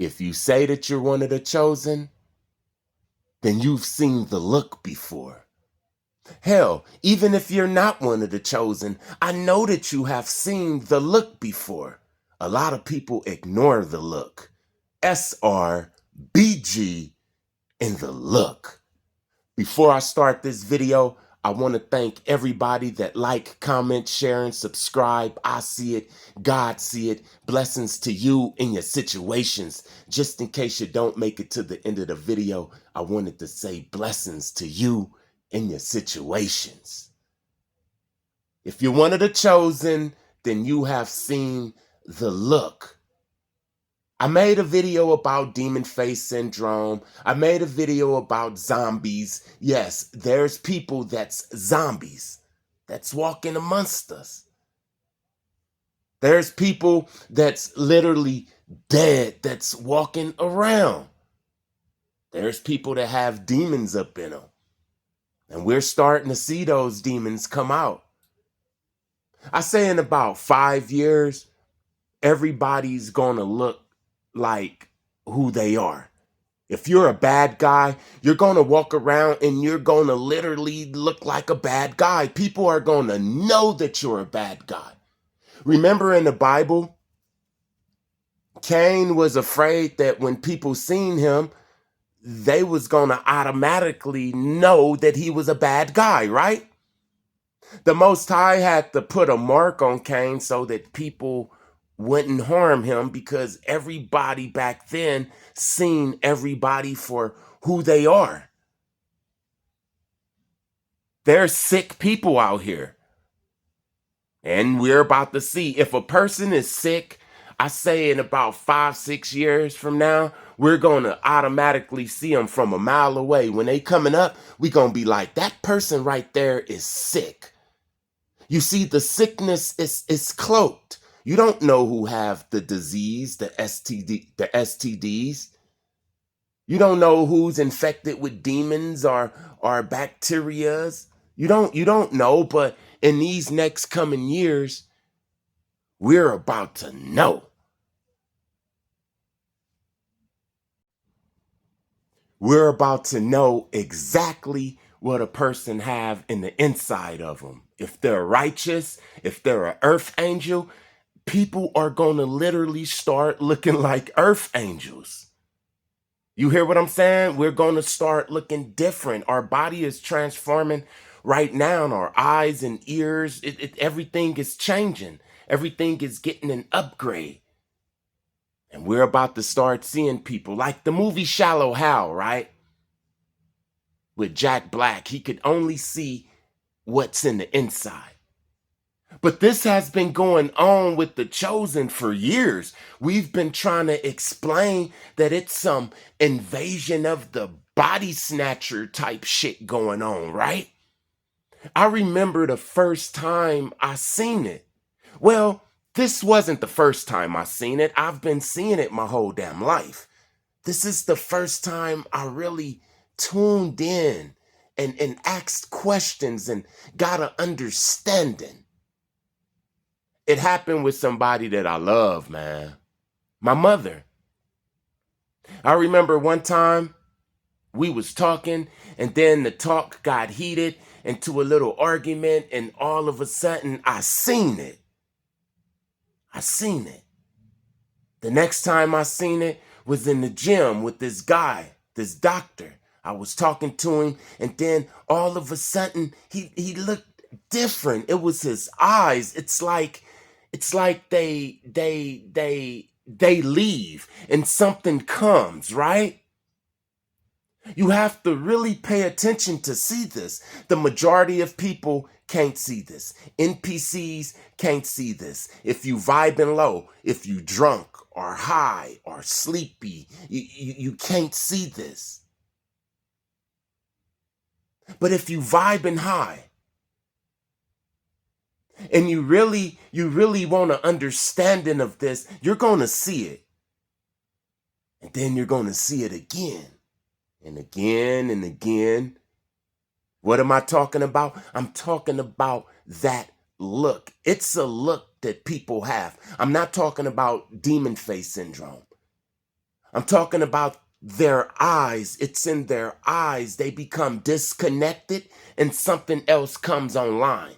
If you say that you're one of the chosen, then you've seen the look before. Hell, even if you're not one of the chosen, I know that you have seen the look before. A lot of people ignore the look. SR&BG in the look. Before I start this video, I want to thank everybody that like, comment, share, and subscribe. I see it. God see it. Blessings to you in your situations. Just in case you don't make it to the end of the video, I wanted to say blessings to you in your situations. If you're one of the chosen, then you have seen the look. I made a video about demon face syndrome. I made a video about zombies. Yes, there's people that's zombies that's walking amongst us. There's people that's literally dead that's walking around. There's people that have demons up in them. And we're starting to see those demons come out. I say in about 5 years, everybody's gonna look like who they are. If you're a bad guy, you're going to walk around and you're going to literally look like a bad guy. People are going to know that you're a bad guy. Remember in the Bible, Cain was afraid that when people seen him, they was going to automatically know that he was a bad guy, right? The Most High had to put a mark on Cain so that people wouldn't harm him, because everybody back then seen everybody for who they are. There's sick people out here. And we're about to see if a person is sick. I say in about 5-6 years from now, we're going to automatically see them from a mile away. When they coming up, we're going to be like, that person right there is sick. You see, the sickness is cloaked. You don't know who have the disease, the STDs. You don't know who's infected with demons or bacterias. You don't know, but in these next coming years, we're about to know. We're about to know exactly what a person have in the inside of them. If they're righteous, if they're an earth angel, people are going to literally start looking like earth angels. You hear what I'm saying? We're going to start looking different. Our body is transforming right now. Our eyes and ears, everything is changing. Everything is getting an upgrade. And we're about to start seeing people like the movie Shallow Hal, right? With Jack Black. He could only see what's in the inside. But this has been going on with the chosen for years. We've been trying to explain that it's some invasion of the body snatcher type shit going on, right? I remember the first time I seen it. Well, this wasn't the first time I seen it. I've been seeing it my whole damn life. This is the first time I really tuned in and asked questions and got an understanding. It happened with somebody that I love, man. My mother. I remember one time we was talking, and then the talk got heated into a little argument, and all of a sudden I seen it. I seen it. The next time I seen it was in the gym with this guy, this doctor. I was talking to him, and then all of a sudden he looked different. It was his eyes. It's like they leave and something comes, right? You have to really pay attention to see this. The majority of people can't see this. NPCs can't see this. If you vibing low, if you drunk or high or sleepy, you can't see this. But if you vibing high, and you really want an understanding of this, you're going to see it. And then you're going to see it again and again and again. What am I talking about? I'm talking about that look. It's a look that people have. I'm not talking about demon face syndrome. I'm talking about their eyes. It's in their eyes. They become disconnected and something else comes online.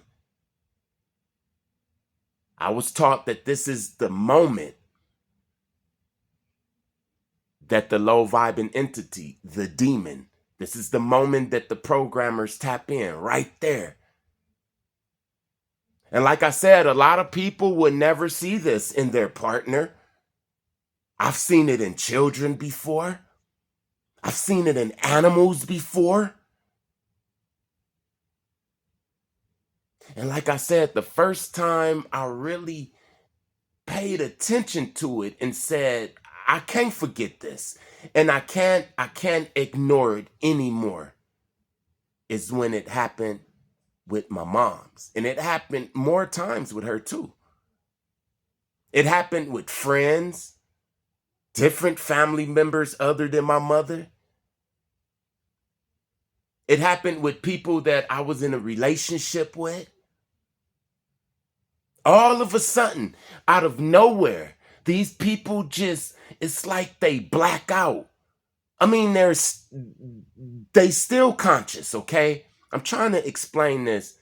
I was taught that this is the moment that the low vibing entity, the demon, this is the moment that the programmers tap in right there. And like I said, a lot of people would never see this in their partner. I've seen it in children before. I've seen it in animals before. And like I said, the first time I really paid attention to it and said, I can't forget this. And I can't ignore it anymore, is when it happened with my mom's. And it happened more times with her too. It happened with friends, different family members other than my mother. It happened with people that I was in a relationship with. All of a sudden, out of nowhere, these people just, it's like they black out. I mean, they still conscious, okay? I'm trying to explain this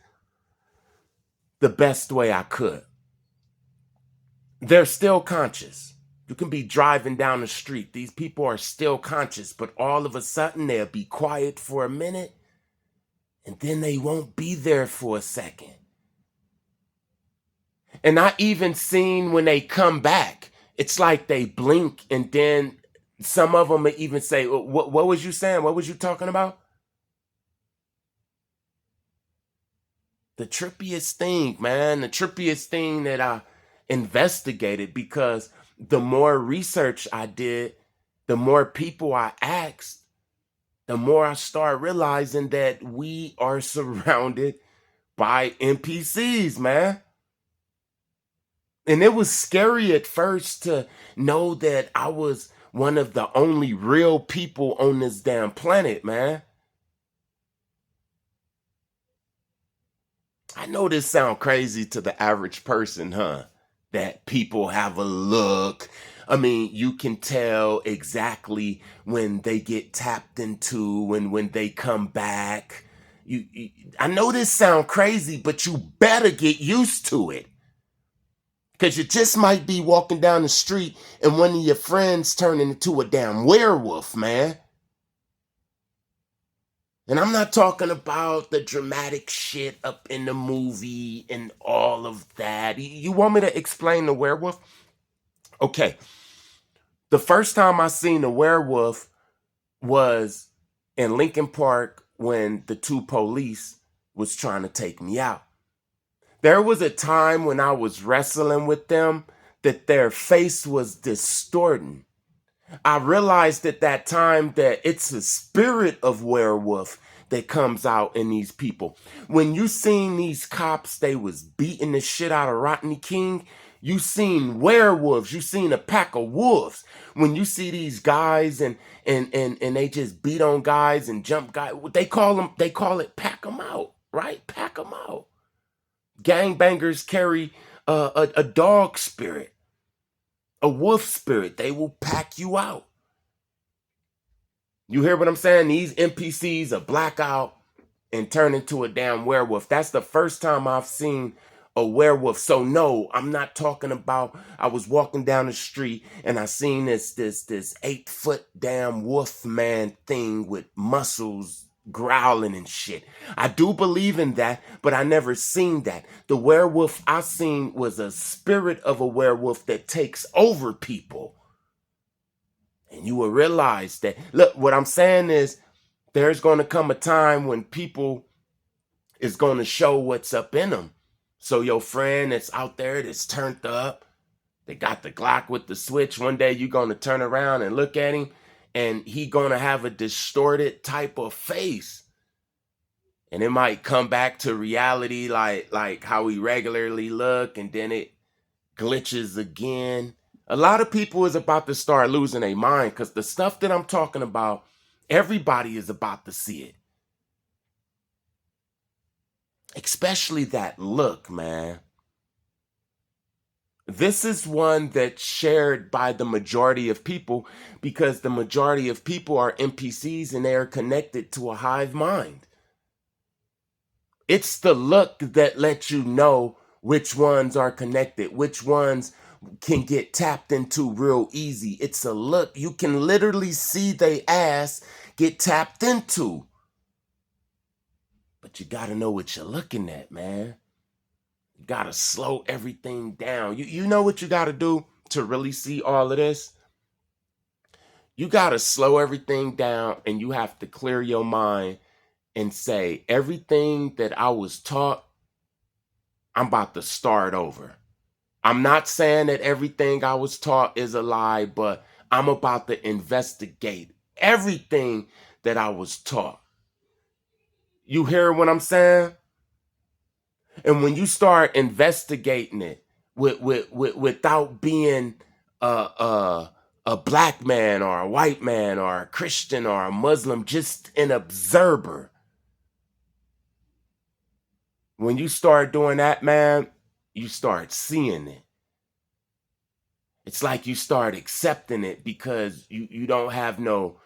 the best way I could. They're still conscious. You can be driving down the street. These people are still conscious, but all of a sudden they'll be quiet for a minute and then they won't be there for a second. And I even seen when they come back, it's like they blink and then some of them may even say, what was you saying? What was you talking about? The trippiest thing, man, the trippiest thing that I investigated, because the more research I did, the more people I asked, the more I start realizing that we are surrounded by NPCs, man. And it was scary at first to know that I was one of the only real people on this damn planet, man. I know this sounds crazy to the average person, huh? That people have a look. I mean, you can tell exactly when they get tapped into and when they come back. I know this sounds crazy, but you better get used to it. Because you just might be walking down the street and one of your friends turning into a damn werewolf, man. And I'm not talking about the dramatic shit up in the movie and all of that. You want me to explain the werewolf? Okay. The first time I seen a werewolf was in Lincoln Park when the two police was trying to take me out. There was a time when I was wrestling with them that their face was distorting. I realized at that time that it's a spirit of werewolf that comes out in these people. When you seen these cops, they was beating the shit out of Rodney King. You seen werewolves. You seen a pack of wolves. When you see these guys and they just beat on guys and jump guys, they call it pack them out, right? Pack them out. Gangbangers carry a dog spirit, a wolf spirit. They will pack you out. You hear what I'm saying? These NPCs are black out and turn into a damn werewolf. That's the first time I've seen a werewolf. So no, I'm not talking about I was walking down the street and I seen this 8-foot damn wolf man thing with muscles growling and shit. I do believe in that, but I never seen that. The werewolf I seen was a spirit of a werewolf that takes over people. And you will realize that, look, what I'm saying is there's going to come a time when people is going to show what's up in them. So your friend that's out there that's turned up, they got the Glock with the switch. One day you're going to turn around and look at him and he going to have a distorted type of face. And it might come back to reality like how we regularly look, and then it glitches again. A lot of people is about to start losing their mind because the stuff that I'm talking about, everybody is about to see it. Especially that look, man. This is one that's shared by the majority of people because the majority of people are NPCs and they are connected to a hive mind. It's the look that lets you know which ones are connected, which ones can get tapped into real easy. It's a look. You can literally see they ass get tapped into. But you got to know what you're looking at, man. You got to slow everything down. You know what you got to do to really see all of this? You got to slow everything down and you have to clear your mind and say, everything that I was taught, I'm about to start over. I'm not saying that everything I was taught is a lie, but I'm about to investigate everything that I was taught. You hear what I'm saying? And when you start investigating it without being a black man or a white man or a Christian or a Muslim, just an observer. When you start doing that, man, you start seeing it. It's like you start accepting it because you don't have no,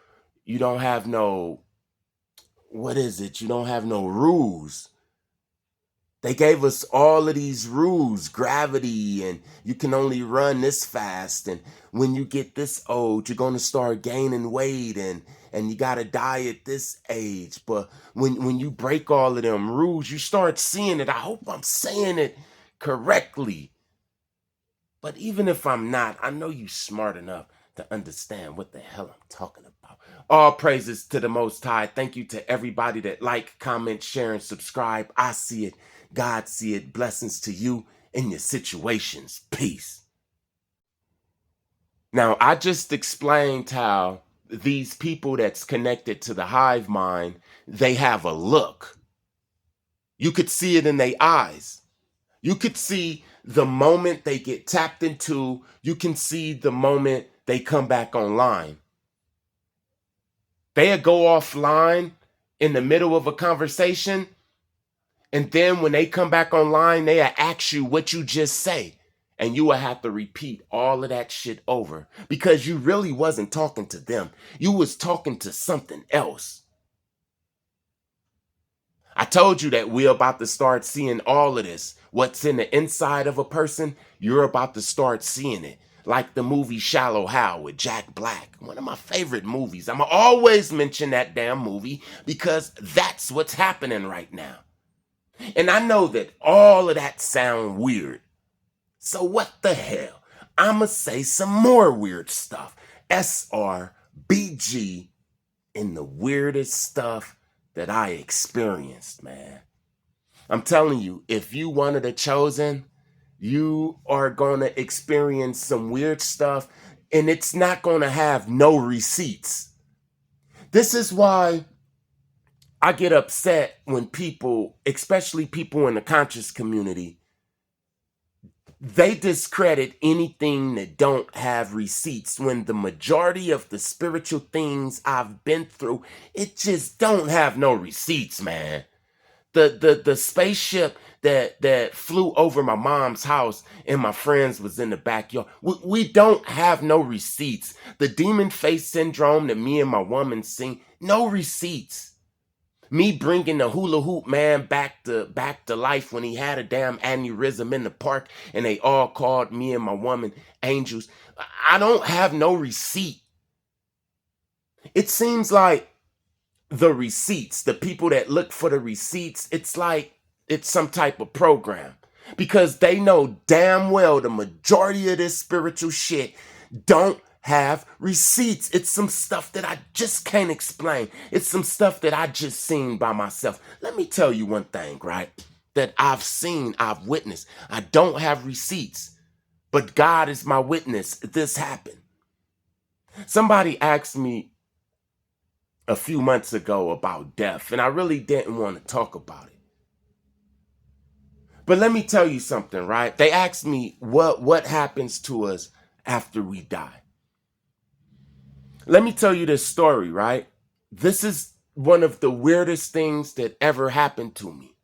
what is it? You don't have no rules. They gave us all of these rules, gravity, and you can only run this fast. And when you get this old, you're going to start gaining weight and you got to die at this age. But when you break all of them rules, you start seeing it. I hope I'm saying it correctly. But even if I'm not, I know you smart enough to understand what the hell I'm talking about. All praises to the Most High. Thank you to everybody that like, comment, share, and subscribe. I see it. God see it. Blessings to you in your situations. Peace. Now, I just explained how these people that's connected to the hive mind, they have a look. You could see it in their eyes. You could see the moment they get tapped into. You can see the moment they come back online. They'll go offline in the middle of a conversation, and then when they come back online, they'll ask you what you just say. And you will have to repeat all of that shit over because you really wasn't talking to them. You was talking to something else. I told you that we're about to start seeing all of this. What's in the inside of a person, you're about to start seeing it. Like the movie Shallow Hal with Jack Black. One of my favorite movies. I'm going to always mention that damn movie because that's what's happening right now. And I know that all of that sound weird. So what the hell? I'm going to say some more weird stuff. SR&BG in the weirdest stuff that I experienced, man. I'm telling you, if you one of the chosen, you are going to experience some weird stuff and it's not going to have no receipts. This is why I get upset when people, especially people in the conscious community, they discredit anything that don't have receipts when the majority of the spiritual things I've been through, it just don't have no receipts, man. The spaceship that flew over my mom's house and my friends was in the backyard. We don't have no receipts. The demon face syndrome that me and my woman sing, no receipts. Me bringing the hula hoop man back to life when he had a damn aneurysm in the park and they all called me and my woman angels. I don't have no receipt. It seems like the receipts, the people that look for the receipts, it's like it's some type of program because they know damn well the majority of this spiritual shit don't have receipts. It's some stuff that I just can't explain. It's some stuff that I just seen by myself. Let me tell you one thing, right? That I've seen, I've witnessed. I don't have receipts, but God is my witness. This happened. Somebody asked me a few months ago about death, and I really didn't want to talk about it. But let me tell you something, right? They asked me what happens to us after we die. Let me tell you this story, right? This is one of the weirdest things that ever happened to me.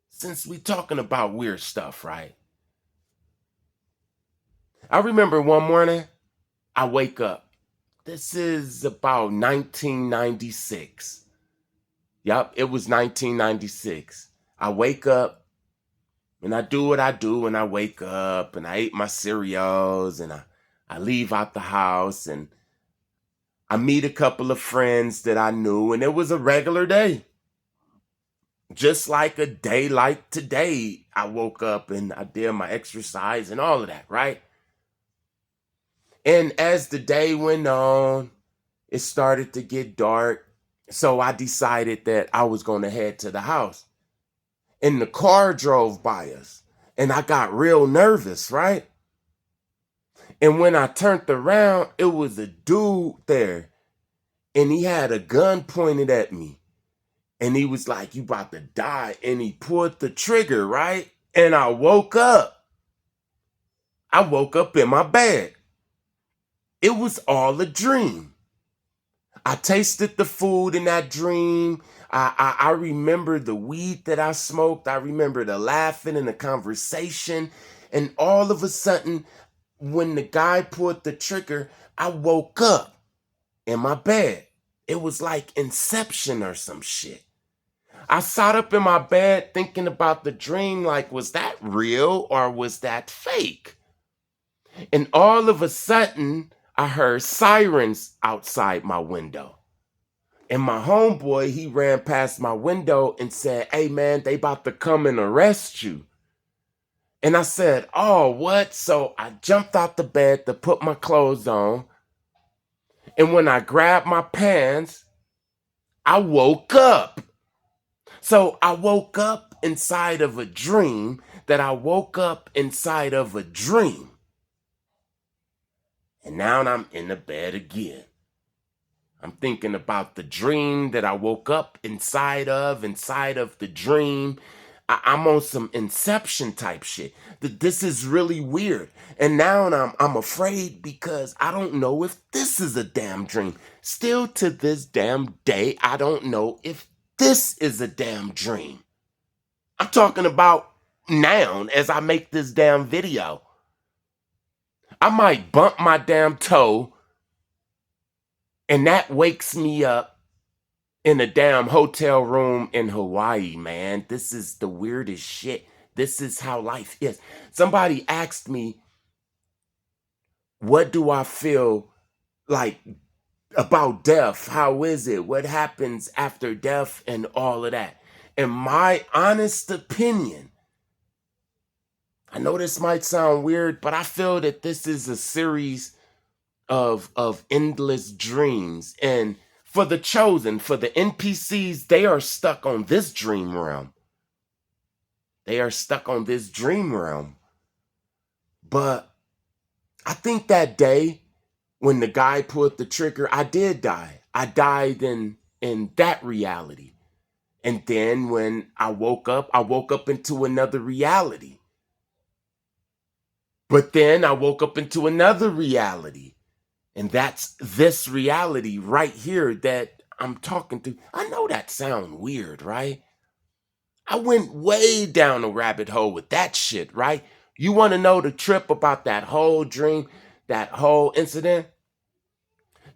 Since we talking about weird stuff, right? I remember one morning, I wake up. This is about 1996. Yup, it was 1996. I wake up and I do what I do when I wake up, and I ate my cereals, and I leave out the house, and I meet a couple of friends that I knew, and it was a regular day. Just like a day like today, I woke up and I did my exercise and all of that, right? And as the day went on, it started to get dark. So I decided that I was going to head to the house. And the car drove by us. And I got real nervous, right? And when I turned around, it was a dude there. And he had a gun pointed at me. And he was like, "You about to die." And he pulled the trigger, right? And I woke up. I woke up in my bed. It was all a dream. I tasted the food in that dream. I remember the weed that I smoked. I remember the laughing and the conversation. And all of a sudden, when the guy pulled the trigger, I woke up in my bed. It was like Inception or some shit. I sat up in my bed thinking about the dream, like, was that real or was that fake? And all of a sudden, I heard sirens outside my window. And my homeboy, he ran past my window and said, "Hey man, they about to come and arrest you." And I said, "Oh, what?" So I jumped out the bed to put my clothes on. And when I grabbed my pants, I woke up. So I woke up inside of a dream that I woke up inside of a dream. And now I'm in the bed again. I'm thinking about the dream that I woke up inside of the dream. I'm on some Inception type shit. This is really weird. And now I'm afraid because I don't know if this is a damn dream. Still to this damn day, I don't know if this is a damn dream. I'm talking about now as I make this damn video. I might bump my damn toe and that wakes me up in a damn hotel room in Hawaii, man. This is the weirdest shit. This is how life is. Somebody asked me, what do I feel like about death? How is it? What happens after death and all of that? In my honest opinion, I know this might sound weird, but I feel that this is a series of endless dreams. And for the chosen, for the NPCs, they are stuck on this dream realm. They are stuck on this dream realm. But I think that day when the guy pulled the trigger, I did die. I died in that reality. And then when I woke up into another reality. But then I woke up into another reality. And that's this reality right here that I'm talking to. I know that sounds weird, right? I went way down a rabbit hole with that shit, right? You want to know the trip about that whole dream, that whole incident?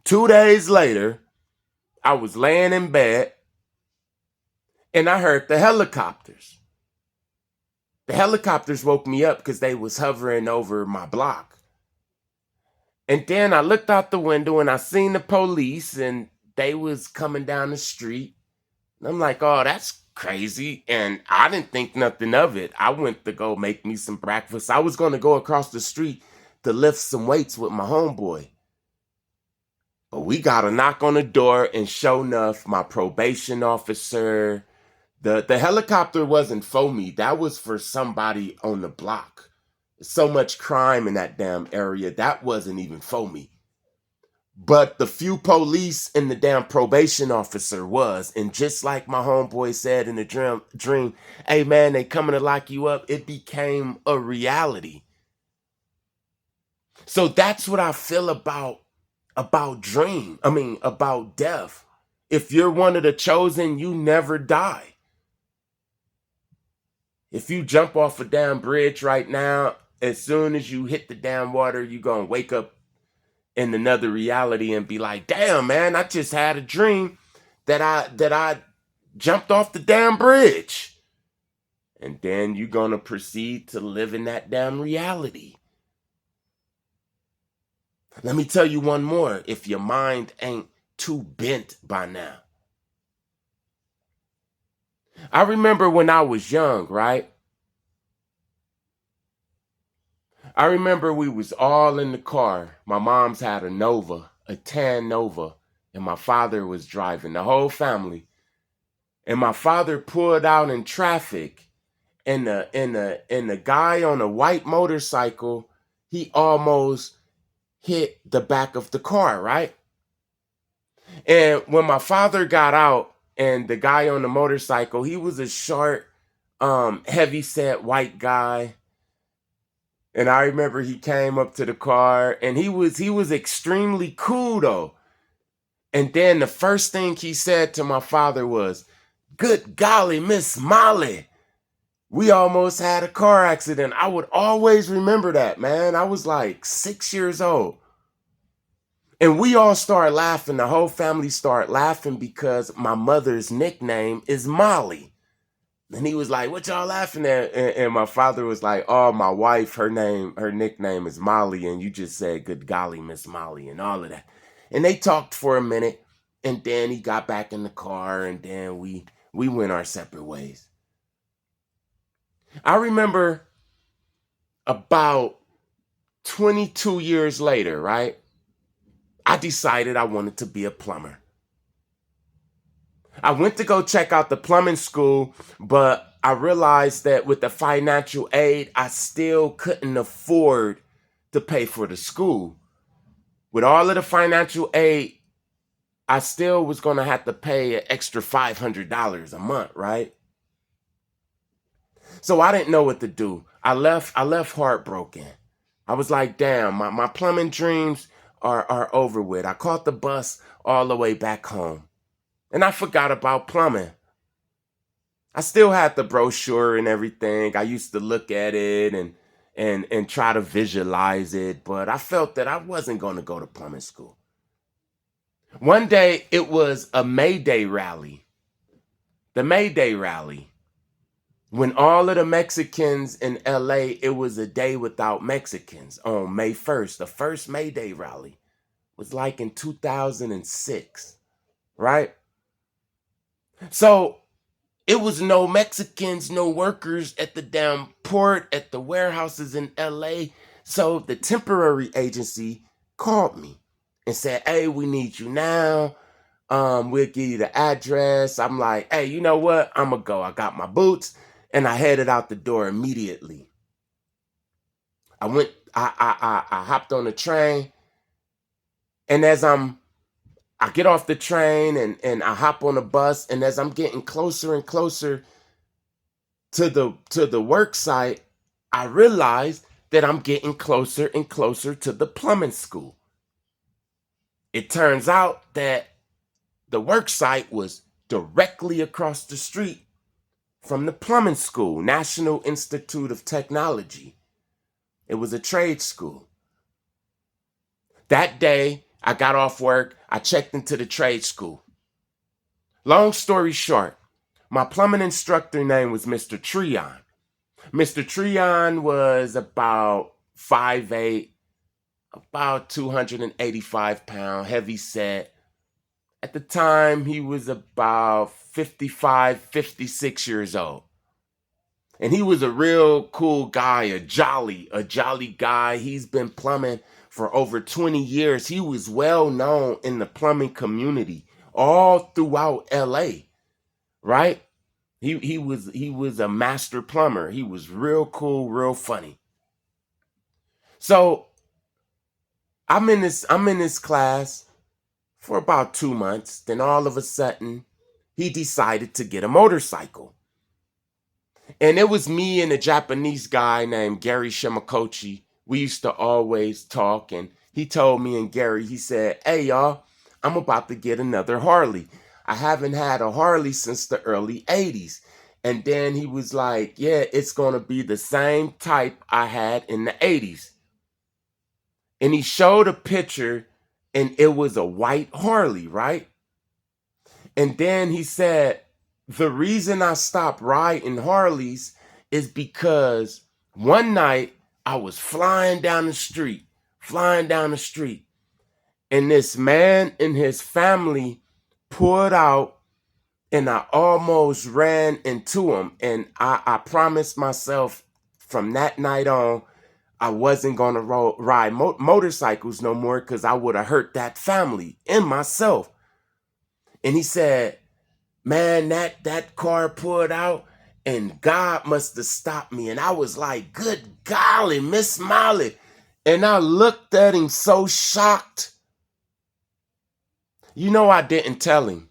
2 days later, I was laying in bed and I heard the helicopters. The helicopters woke me up because they was hovering over my block. And then I looked out the window and I seen the police and they was coming down the street. And I'm like, "Oh, that's crazy." And I didn't think nothing of it. I went to go make me some breakfast. I was going to go across the street to lift some weights with my homeboy. But we got a knock on the door, and sure enough, my probation officer, the helicopter wasn't for me. That was for somebody on the block. So much crime in that damn area. That wasn't even for me. But the few police and the damn probation officer was. And just like my homeboy said in the dream, "Hey man, they coming to lock you up." It became a reality. So that's what I feel about about death. If you're one of the chosen, you never die. If you jump off a damn bridge right now as soon as you hit the damn water, you gonna wake up in another reality and be like, damn, man, I just had a dream that I jumped off the damn bridge. And then you're gonna proceed to live in that damn reality. Let me tell you one more, if your mind ain't too bent by now. I remember when I was young, right? I remember we was all in the car. My mom's had a Nova, a tan Nova, and my father was driving, the whole family. And my father pulled out in traffic, and the guy on a white motorcycle, he almost hit the back of the car, right? And when my father got out, and the guy on the motorcycle, he was a short, heavy set white guy. And I remember he came up to the car, and he was extremely cool though. And then the first thing he said to my father was, "Good golly, Miss Molly, we almost had a car accident." I would always remember that, man. I was like 6 years old. And we all started laughing. The whole family started laughing because my mother's nickname is Molly. And he was like, "What y'all laughing at?" And my father was like, "Oh, my wife, her nickname is Molly, and you just said, 'Good golly, Miss Molly,' and all of that." And they talked for a minute, and then he got back in the car, and then we went our separate ways. I remember about 22 years later, right? I decided I wanted to be a plumber. I went to go check out the plumbing school, but I realized that with the financial aid, I still couldn't afford to pay for the school. With all of the financial aid, I still was going to have to pay an extra $500 a month, right? So I didn't know what to do. I left heartbroken. I was like, damn, my plumbing dreams are over with. I caught the bus all the way back home. And I forgot about plumbing. I still had the brochure and everything. I used to look at it and try to visualize it, but I felt that I wasn't going to go to plumbing school. One day it was a May Day rally. The May Day rally. When all of the Mexicans in LA, it was a day without Mexicans on May 1st. The first May Day rally was like in 2006, right? So it was no Mexicans, no workers at the damn port, at the warehouses in LA. So the temporary agency called me and said, "Hey, we need you now. We'll give you the address." I'm like, "Hey, you know what? I'm gonna go." I got my boots and I headed out the door immediately. I hopped on the train, and as I get off the train and I hop on the bus, and as I'm getting closer and closer to the work site, I realize that I'm getting closer and closer to the plumbing school. It turns out that the work site was directly across the street from the plumbing school, National Institute of Technology. It was a trade school. That day, I got off work, I checked into the trade school. Long story short, my plumbing instructor name was Mr. Treon. Mr. Treon was about 5'8", about 285 pound, heavy set. At the time, he was about 55, 56 years old. And he was a real cool guy, a jolly guy. He's been plumbing for over 20 years. He was well known in the plumbing community all throughout LA, right? He was a master plumber. He was real cool, real funny. So I'm in this class for about 2 months. Then all of a sudden, he decided to get a motorcycle. And it was me and a Japanese guy named Gary Shimakochi. We used to always talk, and he told me and Gary, he said, "Hey y'all, I'm about to get another Harley. I haven't had a Harley since the early 80s. And then he was like, yeah, it's going to be the same type I had in the 80s. And he showed a picture, and it was a white Harley, right? And then he said, the reason I stopped riding Harleys is because one night I was flying down the street, and this man and his family pulled out, and I almost ran into him. And I promised myself from that night on, I wasn't going to ride motorcycles no more because I would have hurt that family and myself. And he said, man, that car pulled out and God must have stopped me. And I was like, good golly, Miss Molly. And I looked at him so shocked. You know, I didn't tell him.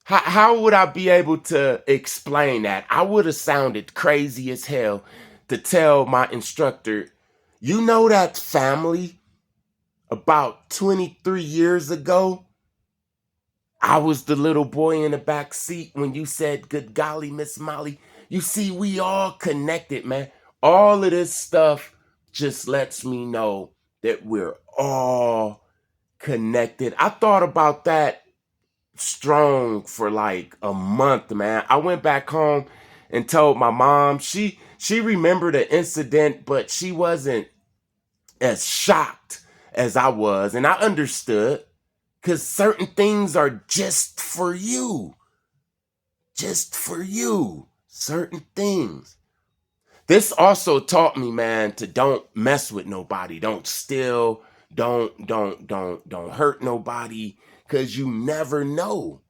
How would I be able to explain that? I would have sounded crazy as hell to tell my instructor, you know, that family about 23 years ago, I was the little boy in the back seat when you said, good golly, Miss Molly. You see, we all connected, man. All of this stuff just lets me know that we're all connected. I thought about that strong for like a month, man. I went back home and told my mom. She remembered the incident, but she wasn't as shocked as I was. And I understood, because certain things are just for you. Just for you. Certain things. This also taught me, man, to don't mess with nobody. Don't steal. Don't hurt nobody. Because you never know.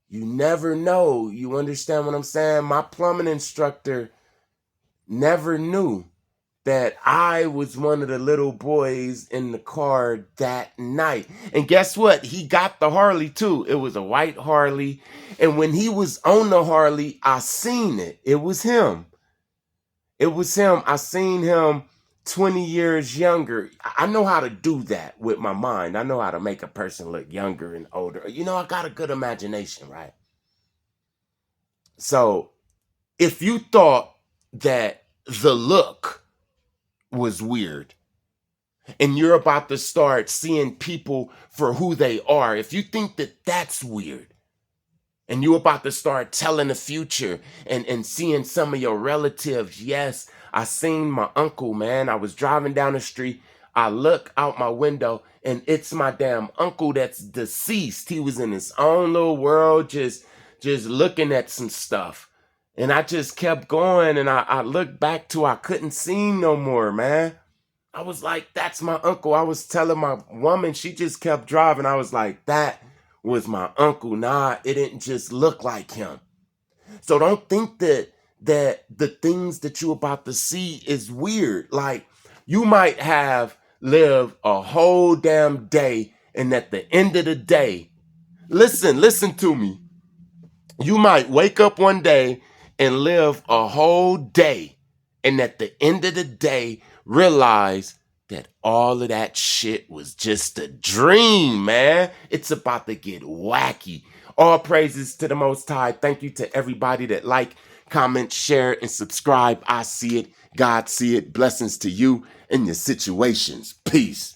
You never know. You understand what I'm saying? My plumbing instructor never knew that I was one of the little boys in the car that night. And guess what? He got the Harley too. It was a white Harley. And when he was on the Harley, I seen it. It was him. It was him. I seen him 20 years younger. I know how to do that with my mind. I know how to make a person look younger and older. You know, I got a good imagination, right? So if you thought that the look was weird and you're about to start seeing people for who they are, if you think that that's weird and you're about to start telling the future and seeing some of your relatives, yes, I seen my uncle, man. I was driving down the street. I look out my window and it's my damn uncle that's deceased. He was in his own little world, just looking at some stuff. And I just kept going, and I looked back to I couldn't see him no more, man. I was like, that's my uncle. I was telling my woman, she just kept driving. I was like, that was my uncle. Nah, it didn't just look like him. So don't think that the things that you're about to see is weird. Like, you might have lived a whole damn day, and at the end of the day, listen to me. You might wake up one day and live a whole day, and at the end of the day, realize that all of that shit was just a dream, man. It's about to get wacky. All praises to the Most High. Thank you to everybody that like, comment, share, and subscribe. I see it. God see it. Blessings to you and your situations. Peace.